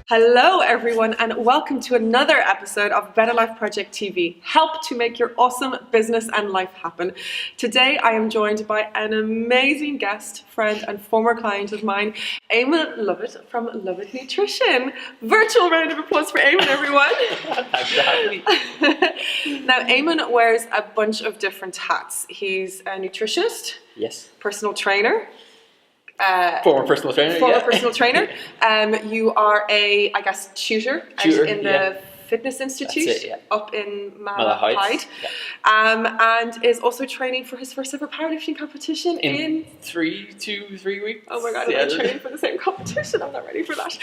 Hello everyone and welcome to another episode of Better Life Project TV, help to make your awesome business and life happen. Today I am joined by an amazing guest, friend and former client of mine, Eamon Lovett from Lovett Nutrition. Virtual round of applause for Eamon, everyone. Thanks for having me. Now Eamon wears a bunch of different hats. He's a nutritionist, Yes. personal trainer, Former personal trainer. personal trainer. You are a, I guess, tutor in the Fitness Institute up in Malahide. And is also training for his first ever powerlifting competition in 3 weeks. Oh my god, I'm training for the same competition. I'm not ready for that.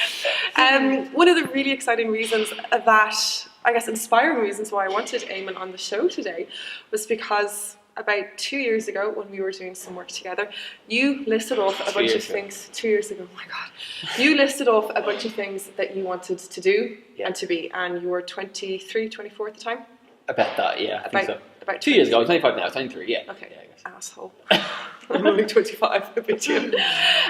One of the really exciting reasons that, I guess, inspiring reasons why I wanted Eamon on the show today was because about 2 years ago, when we were doing some work together, you listed off a bunch of things. 2 years ago, oh my god. You listed off a bunch of things that you wanted to do and to be, and you were 23, 24 at the time? About that, yeah. I think so. About 2 years ago, I'm 25 now, 23, yeah. Okay, yeah, I guess. Asshole. I'm only 25, a bit too.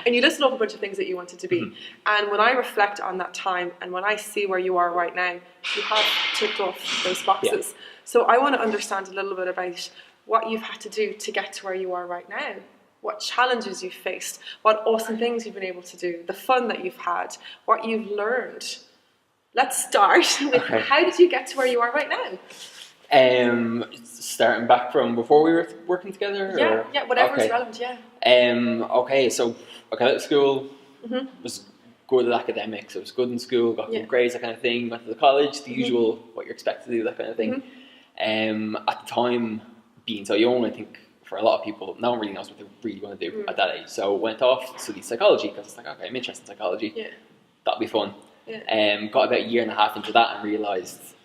And you listed off a bunch of things that you wanted to be. Mm-hmm. And when I reflect on that time, and when I see where you are right now, you have ticked off those boxes. Yeah. So I want to understand a little bit about what you've had to do to get to where you are right now, what challenges you've faced, what awesome things you've been able to do, the fun that you've had, what you've learned. Let's start with how did you get to where you are right now? Starting back from before we were working together? Yeah, whatever is relevant, yeah. So I got out of school, was good at academics, I was good in school, got good grades, that kind of thing, went to the college, the usual, what you're expected to do, that kind of thing. At the time, being so young, I think for a lot of people, no one really knows what they really want to do at that age. So went off, studied psychology, because it's like, okay, I'm interested in psychology. Yeah. That'll be fun. Yeah. Got about a year and a half into that and realised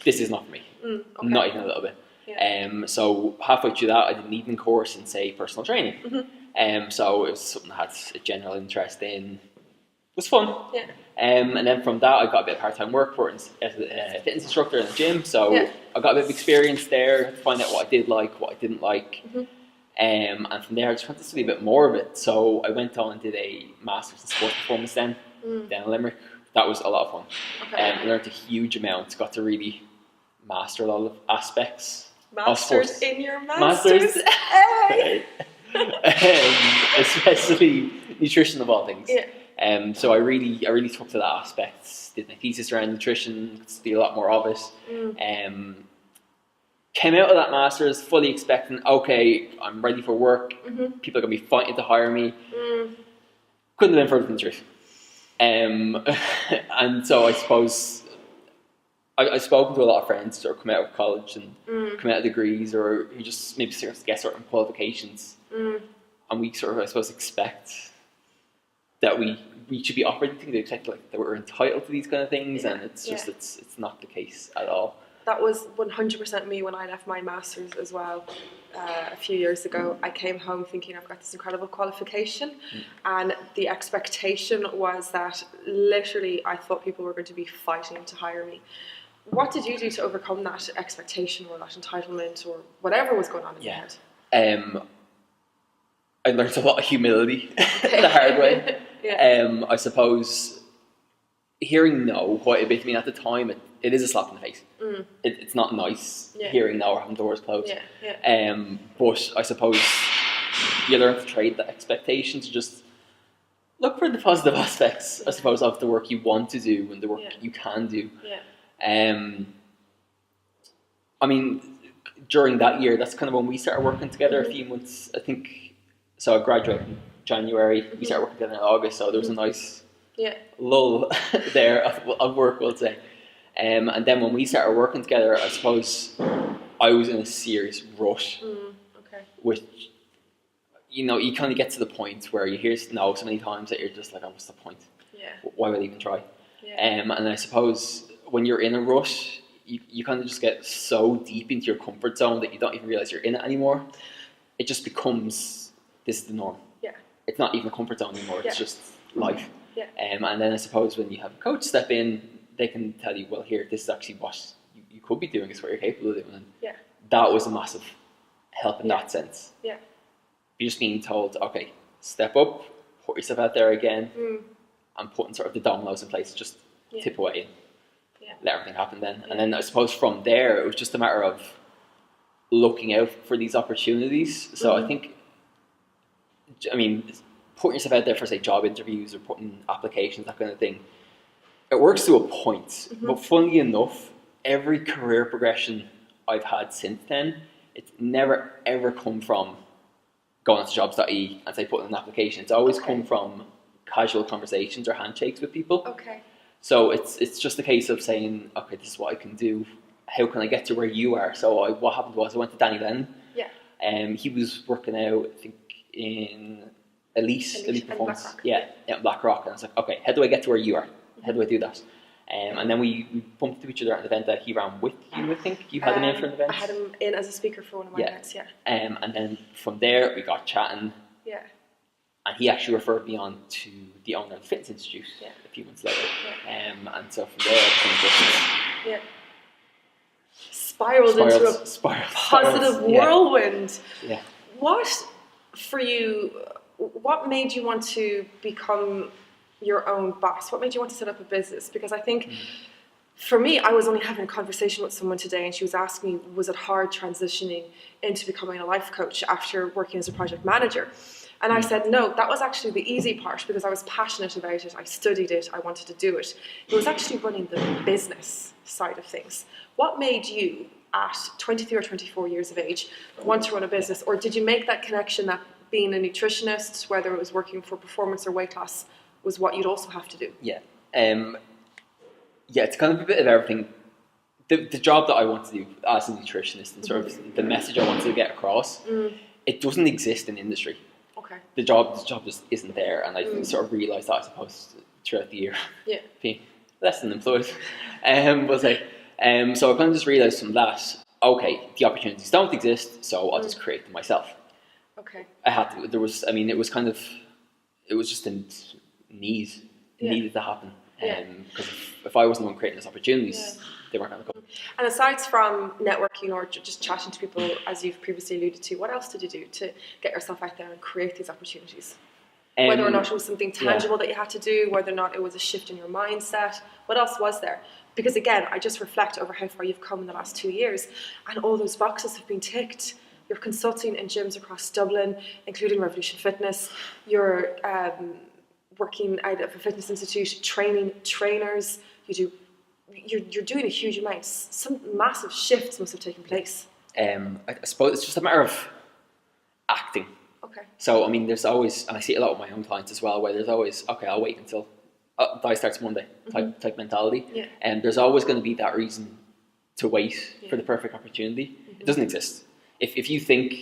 this is not for me. Not even a little bit. Yeah. So halfway through that, I did an evening course in, say, personal training. So it was something I had a general interest in. It was fun. Yeah. And then from that, I got a bit of part-time work for as a fitness instructor in the gym. So I got a bit of experience there to find out what I did like, what I didn't like. And from there, I just wanted to study a bit more of it. So I went on and did a Master's in Sports Performance down in Limerick. That was a lot of fun. I learned a huge amount. Got to really master a lot of aspects of sports. In your Masters? Especially nutrition of all things. Yeah. So I really took to that aspect. Did my thesis around nutrition, could study a lot more of it. Came out of that Masters fully expecting, okay, I'm ready for work. People are going to be fighting to hire me. Couldn't have been further from the truth. And so I suppose I've spoken to a lot of friends who are coming out of college and coming out of degrees, or who just maybe get certain qualifications. And we sort of, I suppose, expect that we should be offered things. They expect like that we're entitled to these kind of things, and it's just it's not the case at all. That was 100% me when I left my Masters as well. A few years ago, I came home thinking I've got this incredible qualification, and the expectation was that literally I thought people were going to be fighting to hire me. What did you do to overcome that expectation or that entitlement or whatever was going on in your head? I learned a lot of humility the hard way. I suppose hearing no quite a bit. I mean, at the time, it is a slap in the face. It's not nice hearing no or having doors closed. But I suppose you learn to trade that expectation to just look for the positive aspects, I suppose, of the work you want to do and the work you can do. I mean, during that year, that's kind of when we started working together a few months, I think. So I graduated in January, we started working together in August, so there was a nice lull there of work, we'll say. And then when we started working together, I suppose I was in a serious rush, which, you know, you kind of get to the point where you hear no so many times that you're just like, oh, what's the point? Why would I even try? And I suppose when you're in a rush, you kind of just get so deep into your comfort zone that you don't even realize you're in it anymore. It just becomes, this is the norm. It's not even a comfort zone anymore, it's just life. And then I suppose when you have a coach step in, they can tell you, well, here, this is actually what you could be doing, it's what you're capable of doing. And that was a massive help in that sense. You're just being told, okay, step up, put yourself out there again, and putting sort of the dominoes in place. Just tip away and let everything happen then. Yeah. And then I suppose from there, it was just a matter of looking out for these opportunities. So I think, I mean, putting yourself out there for, say, job interviews or putting applications, that kind of thing, it works to a point. But funnily enough, every career progression I've had since then, it's never ever come from going onto jobs.ie and, say, putting an application. It's always come from casual conversations or handshakes with people. Okay. So it's just a case of saying, okay, this is what I can do. How can I get to where you are? So what happened was I went to Danny Lennon. Yeah. He was working out, I think, in Elite Performance. Yeah, Blackrock. And I was like, okay, how do I get to where you are? How do I do that? And then we bumped into each other at an event that he ran with you, I think. You had him in for an event? I had him in as a speaker for one of my events, And then from there, we got chatting. Yeah. And he actually referred me on to the owner of the Fitness Institute a few months later. Yeah. And so from there, everything just spiraled into a positive whirlwind. Yeah. What, for you, what made you want to become your own boss? What made you want to set up a business? Because I think, for me, I was only having a conversation with someone today, and she was asking me, was it hard transitioning into becoming a life coach after working as a project manager? And I said, no, that was actually the easy part, because I was passionate about it. I studied it. I wanted to do it. It was actually running the business side of things. What made you, at 23 or 24 years of age, want to run a business? Or did you make that connection that being a nutritionist, whether it was working for performance or weight loss, was what you'd also have to do? Yeah. It's kind of a bit of everything. The job that I want to do as a nutritionist and sort of the message I want to get across, it doesn't exist in industry. Okay. The job just isn't there, and I sort of realised that, I suppose, throughout the year, being less than employed. So I kind of just realised from that, okay, the opportunities don't exist, so I'll just create them myself. Okay. I had to. It was just a need. It needed to happen. Because if I wasn't the one creating those opportunities, they weren't going to come. And aside from networking or just chatting to people, as you've previously alluded to, what else did you do to get yourself out there and create these opportunities? Whether or not it was something tangible that you had to do, whether or not it was a shift in your mindset, what else was there? Because again, I just reflect over how far you've come in the last 2 years, and all those boxes have been ticked. You're consulting in gyms across Dublin, including Revolution Fitness. You're working out of a fitness institute, training trainers. You're doing a huge amount. Some massive shifts must have taken place. I suppose it's just a matter of acting. Okay. So, I mean, there's always, and I see it a lot with my own clients as well, where there's always, okay, I'll wait until die starts Monday type mentality. Yeah. And there's always going to be that reason to wait for the perfect opportunity. It doesn't exist. If you think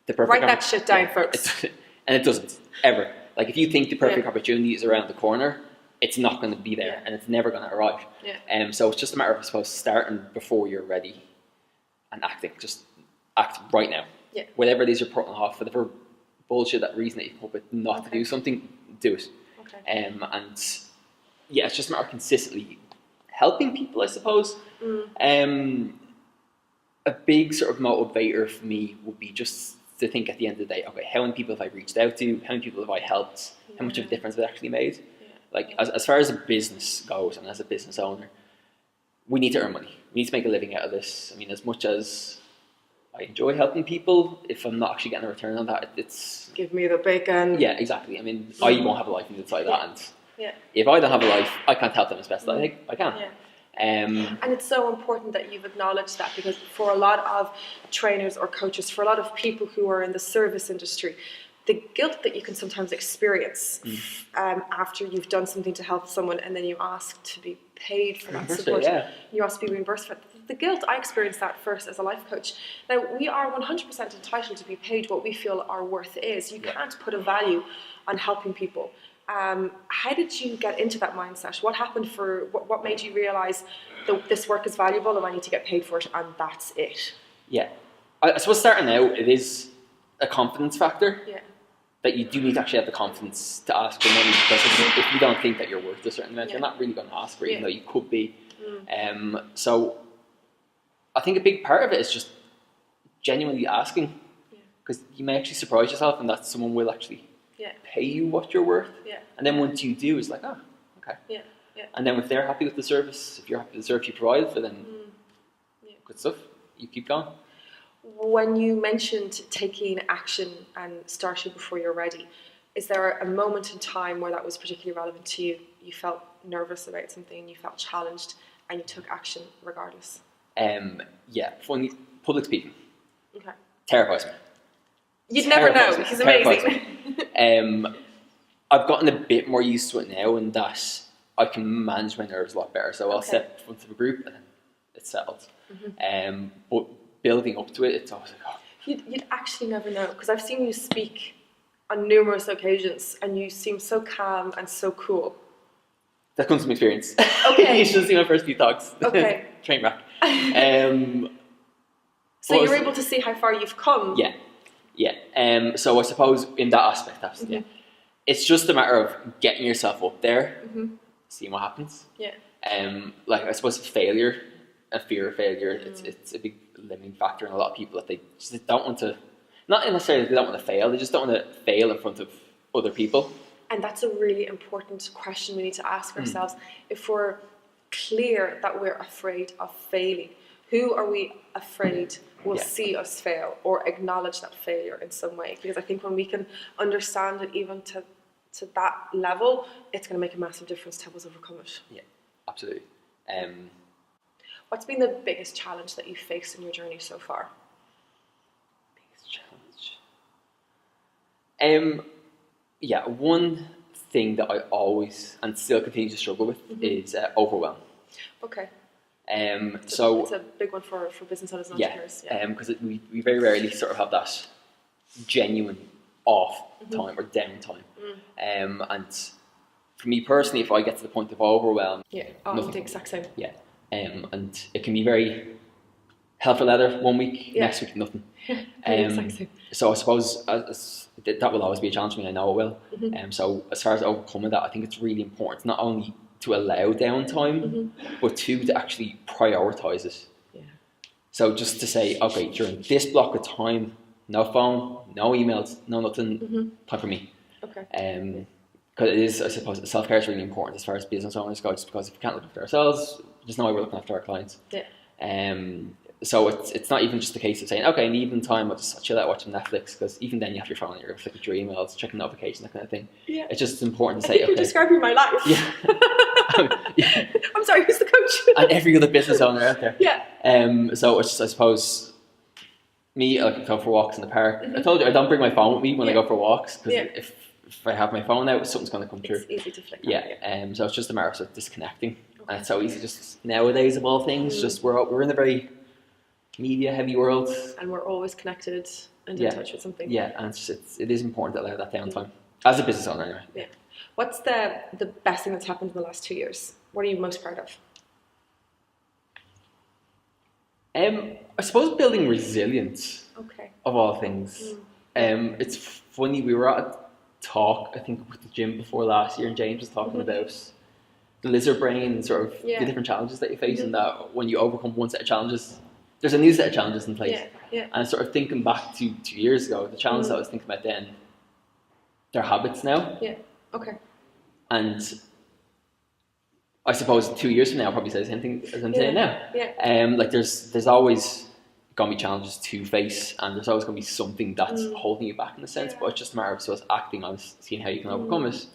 the perfect... Write that shit down, folks. And it doesn't, ever. Like, if you think the perfect opportunity is around the corner, it's not going to be there, and it's never going to arrive. Yeah. So it's just a matter of, I suppose, starting before you're ready and acting. Just act right now. Yeah. Whatever it is you're putting off, whatever bullshit, that reason that you come up with not to do something, do it. Okay. And it's just a matter of consistently helping people, I suppose. A big sort of motivator for me would be just to think at the end of the day, okay, how many people have I reached out to? How many people have I helped? How much of a difference have I actually made? Yeah. Like, as far as a business goes, and as a business owner, we need to earn money. We need to make a living out of this. I mean, as much as I enjoy helping people, if I'm not actually getting a return on that, it's... Give me the bacon. Yeah, exactly. I mean, I won't have a life inside that, and Yeah. if I don't have a life, I can't help them as best as I can. Yeah. And it's so important that you've acknowledged that, because for a lot of trainers or coaches, for a lot of people who are in the service industry, the guilt that you can sometimes experience after you've done something to help someone and then you ask to be paid for that support, you ask to be reimbursed for it. The guilt, I experienced that first as a life coach. Now, we are 100% entitled to be paid what we feel our worth is. You can't put a value on helping people. How did you get into that mindset? What happened what made you realise that this work is valuable and I need to get paid for it, and that's it? Yeah. I suppose starting out, it is a confidence factor. Yeah. That you do need to actually have the confidence to ask for money, because if you don't think that you're worth a certain amount, you're not really going to ask for it, even though you could be. So I think a big part of it is just genuinely asking, because you may actually surprise yourself and that someone will actually pay you what you're worth. Yeah. And then once you do, it's like, oh, okay. Yeah. Yeah. And then if they're happy with the service, if you're happy with the service you provide for them, good stuff. You keep going. When you mentioned taking action and starting before you're ready, is there a moment in time where that was particularly relevant to you? You felt nervous about something, you felt challenged, and you took action regardless? Funny, public speaking. Okay. Terrifies me. You'd never know. He's amazing. I've gotten a bit more used to it now, and that I can manage my nerves a lot better. So I'll step in front of a group, and it's settled. But building up to it, it's always like, oh. You'd actually never know, because I've seen you speak on numerous occasions, and you seem so calm and so cool. That comes from experience. Okay. You should have seen my first few talks. Okay. Train wreck. So you're able to see how far you've come. Yeah. So I suppose in that aspect, absolutely. It's just a matter of getting yourself up there, seeing what happens. Yeah. I suppose failure and fear of failure, it's a big limiting factor in a lot of people, that they just don't want to, not necessarily they don't want to fail, they just don't want to fail in front of other people. And that's a really important question we need to ask ourselves. If we're clear that we're afraid of failing, who are we afraid will see us fail or acknowledge that failure in some way? Because I think when we can understand it even to that level, it's going to make a massive difference to help us overcome it. Yeah, absolutely. What's been the biggest challenge that you've faced in your journey so far? Biggest challenge? One thing that I always and still continue to struggle with is overwhelm. Okay. It's a big one for business owners and entrepreneurs. Because we very rarely sort of have that genuine off time or down time. And for me personally, if I get to the point of overwhelm, the exact same. And it can be very hell for leather 1 week, next week nothing. Exact same. So I suppose that will always be a challenge for me. I know it will. So as far as overcoming that, I think it's really important not only to allow downtime, but to actually prioritise it. So just to say, okay, during this block of time, no phone, no emails, no nothing, time for me. Okay. Because it is, I suppose, self-care is really important as far as business owners go, just because if we can't look after ourselves, there's no way we're looking after our clients. So it's not even just a case of saying, okay, in the evening time, I'll just chill out watching Netflix, because even then you have your phone, you're flicking through your emails, checking notifications, that kind of thing. It's just important to say, you're describing my life. I'm sorry, who's the coach? And every other business owner out there. So it's just, I suppose, me, I like go for walks in the park. I told you I don't bring my phone with me when I go for walks, because if I have my phone out, something's going to come through. It's easy to flick. So it's just a matter of sort of disconnecting. And it's so easy, just nowadays of all things, just we're in a very media heavy world, and we're always connected and in touch with something. And it is important to allow that downtime as a business owner anyway. What's the best thing that's happened in the last 2 years? What are you most proud of? I suppose building resilience of all things. It's funny, we were at a talk, I think, with the gym before last year, and James was talking about the lizard brain and sort of the different challenges that you face, and that when you overcome one set of challenges, there's a new set of challenges in place. And sort of thinking back to 2 years ago, the challenge that I was thinking about then, they're habits now. And I suppose 2 years from now, I'll probably say the same thing as I'm saying now. There's always going to be challenges to face, and there's always going to be something that's holding you back in a sense, but it's just a matter of acting on it, seeing how you can overcome it.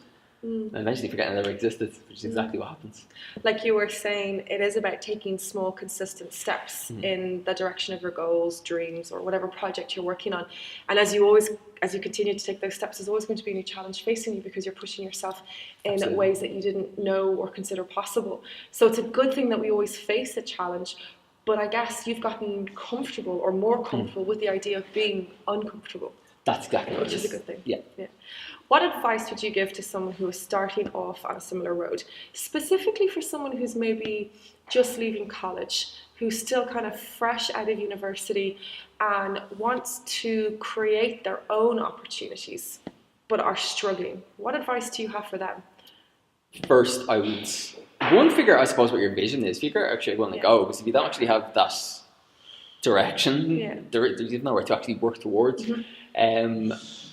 And eventually forgetting it ever existed, which is exactly what happens. Like you were saying, it is about taking small, consistent steps in the direction of your goals, dreams, or whatever project you're working on. And as you continue to take those steps, there's always going to be a new challenge facing you, because you're pushing yourself in ways that you didn't know or consider possible. So it's a good thing that we always face a challenge, but I guess you've gotten comfortable or more comfortable with the idea of being uncomfortable. That's exactly what it is. Which is a good thing. Yeah. What advice would you give to someone who is starting off on a similar road? Specifically for someone who's maybe just leaving college, who's still kind of fresh out of university and wants to create their own opportunities, but are struggling. What advice do you have for them? First, I would figure out, I suppose, what your vision is. Figure out actually where you want to go, because if you don't actually have that direction, there's nowhere to actually work towards. I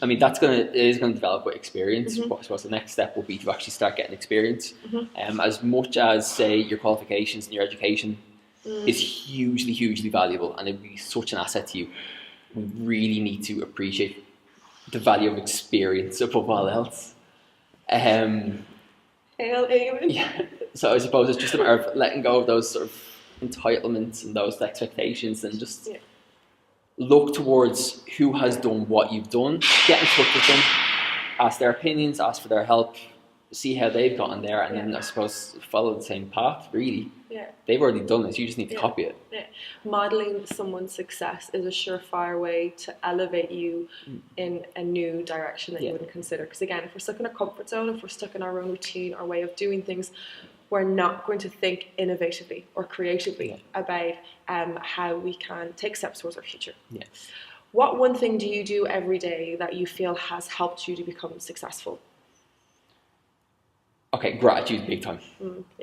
mean, it is gonna develop with experience. But I suppose the next step will be to actually start getting experience. As much as, say, your qualifications and your education is hugely valuable, and it would be such an asset to you, we really need to appreciate the value of experience above all else. Hail Eamon. Yeah. So I suppose it's just a matter of letting go of those sort of entitlements and those expectations, and just look towards who has done what you've done, get in touch with them, ask their opinions, ask for their help, see how they've gotten there, and then I suppose follow the same path, really. Yeah. They've already done it, you just need to copy it. Yeah. Modelling someone's success is a surefire way to elevate you in a new direction that you wouldn't consider. Because again, if we're stuck in a comfort zone, if we're stuck in our own routine, our way of doing things, we're not going to think innovatively or creatively about how we can take steps towards our future. Yeah. What one thing do you do every day that you feel has helped you to become successful? Okay, gratitude, big time. When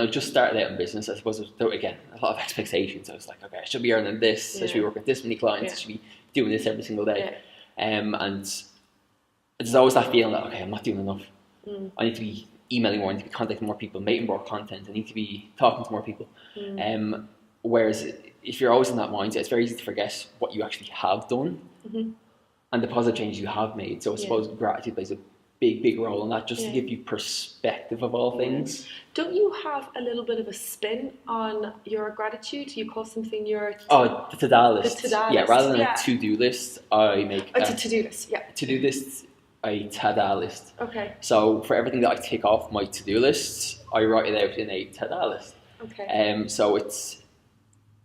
I just started out in business, I suppose there was, again, a lot of expectations. I was like, okay, I should be earning this, I should be working with this many clients, I should be doing this every single day. And there's always that feeling that, okay, I'm not doing enough. I need to be emailing more, I need to be contacting more people, making more content, I need to be talking to more people. Whereas if you're always in that mindset, it's very easy to forget what you actually have done and the positive changes you have made. So I suppose gratitude plays a big role in that, just to give you perspective of all things. Don't you have a little bit of a spin on your gratitude? You call something your... the to-do list. The to-do yeah, rather than list, a to-do list, I make a to-do list, to-do list, a to-do list. Okay. So for everything that I tick off my to-do list, I write it out in a to-do list. Okay. So it's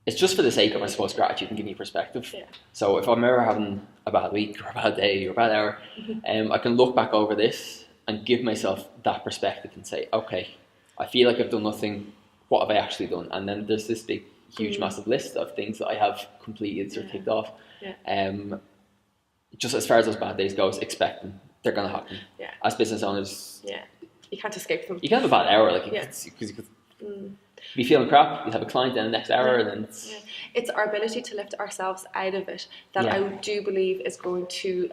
just for the sake of, I suppose, gratitude and giving you perspective. Yeah. So if I'm ever having a bad week or a bad day or a bad hour, I can look back over this and give myself that perspective and say, okay, I feel like I've done nothing. What have I actually done? And then there's this big, huge, massive list of things that I have completed or ticked off. Yeah. Just as far as those bad days goes, expect them. They're going to happen. Yeah. As business owners, you can't escape them. You can have a bad hour, like because you could be feeling crap. You have a client in the next hour, and then it's our ability to lift ourselves out of it that I do believe is going to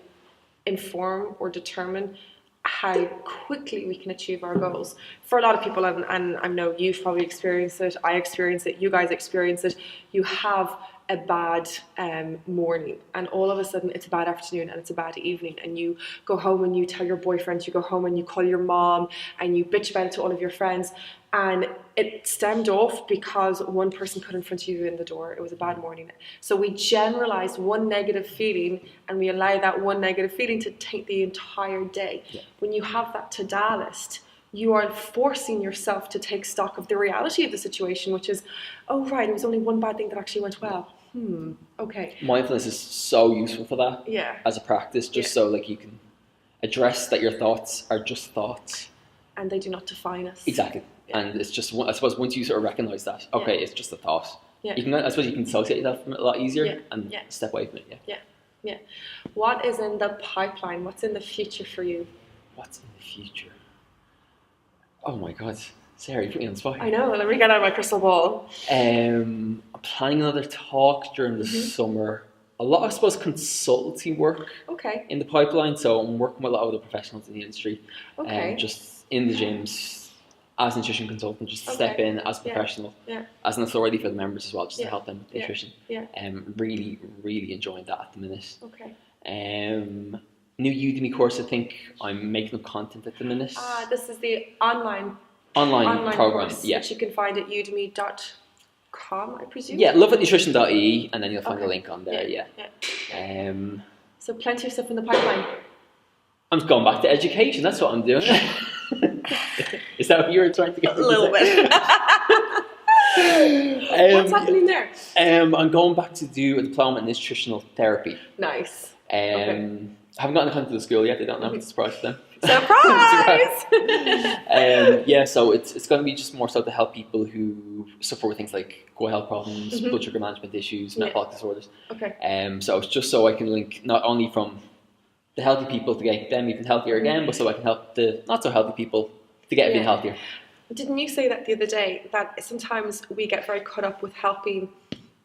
inform or determine how quickly we can achieve our goals. For a lot of people, and I know you've probably experienced it, I experienced it, you guys experience it, you have a bad morning, and all of a sudden it's a bad afternoon and it's a bad evening, and you go home and you tell your boyfriend, you go home and you call your mom and you bitch about it to all of your friends, and it stemmed off because one person put in front of you in the door. It was a bad morning. So we generalize one negative feeling and we allow that one negative feeling to take the entire day. When you have that to-do list, you are forcing yourself to take stock of the reality of the situation, which is, oh right, it was only one bad thing that actually went well. Okay. Mindfulness is so useful for that. Yeah. As a practice, just so like you can address that your thoughts are just thoughts. And they do not define us. Exactly. Yeah. And it's just, I suppose, once you sort of recognise that, okay, it's just a thought. Yeah. You can, I suppose, you can dissociate that from it a lot easier and step away from it. Yeah. What is in the pipeline? What's in the future for you? What's in the future? Oh my God, Sarah, you put me on the spot. I know. Let me get out my crystal ball. I'm planning another talk during the summer. A lot, I suppose, consultancy work. Okay. In the pipeline. So I'm working with a lot of the professionals in the industry. Okay. Just in the gyms as a nutrition consultant, just to step in as a professional, as an authority for the members as well, just to help them with nutrition. Really enjoying that at the minute. Okay. New Udemy course, I think I'm making up content at the minute. This is the online program, course, which you can find at udemy.com, I presume? Yeah, loveatnutrition.ie, and then you'll find the link on there, So plenty of stuff in the pipeline. I'm going back to education, that's what I'm doing. Is that what you were trying to get? A little bit. What's happening there? I'm going back to do a diploma in nutritional therapy. Nice. I haven't gotten into the school yet. They don't know. It's a surprise to them. Surprise! So it's going to be just more so to help people who suffer with things like gut health problems, blood sugar management issues, metabolic disorders. Okay. So it's just so I can link not only from the healthy people to get them even healthier again, but so I can help the not so healthy people to get even healthier. Didn't you say that the other day, that sometimes we get very caught up with helping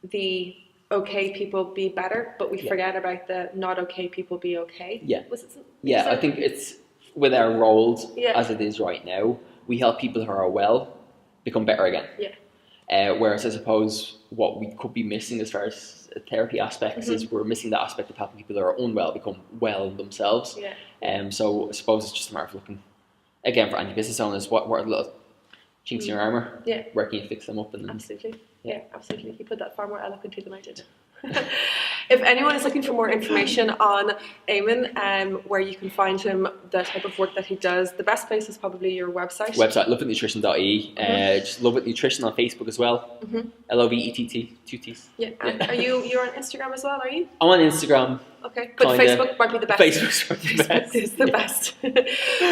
the okay people be better, but we forget about the not okay people be okay. Yeah. Was it I think it's with our roles as it is right now, we help people who are well become better again. Yeah. Whereas I suppose what we could be missing as far as therapy aspects is we're missing that aspect of helping people who are unwell become well themselves. Yeah. So I suppose it's just a matter of looking, again, for any business owners, what are the little chinks in your armour? Yeah. Where can you fix them up? And Absolutely. Yeah, absolutely. You put that far more eloquently than I did. If anyone is looking for more information on Eamon, where you can find him, the type of work that he does, the best place is probably your website. loveitnutrition.ie. Just Love It Nutrition on Facebook as well. LOVETT, 2 T's. Yeah. Are you're on Instagram as well, are you? I'm on Instagram. Okay, but Facebook might be the best. Facebook is the best.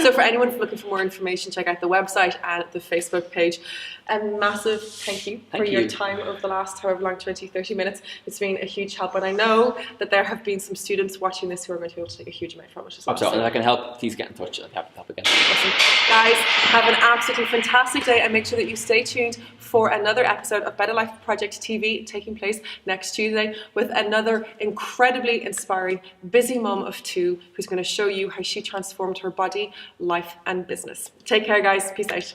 So for anyone looking for more information, check out the website and the Facebook page. A massive thank you for your time over the last however long, 20, 30 minutes. It's been a huge help, and I know that there have been some students watching this who are going to be able to take a huge amount from it as well. Absolutely, and if I can help, please get in touch. I'd be happy to help again. Awesome. Guys, have an absolutely fantastic day, and make sure that you stay tuned for another episode of Better Life Project TV taking place next Tuesday with another incredibly inspiring, busy mom of 2 who's going to show you how she transformed her body, life and business. Take care, guys. Peace out.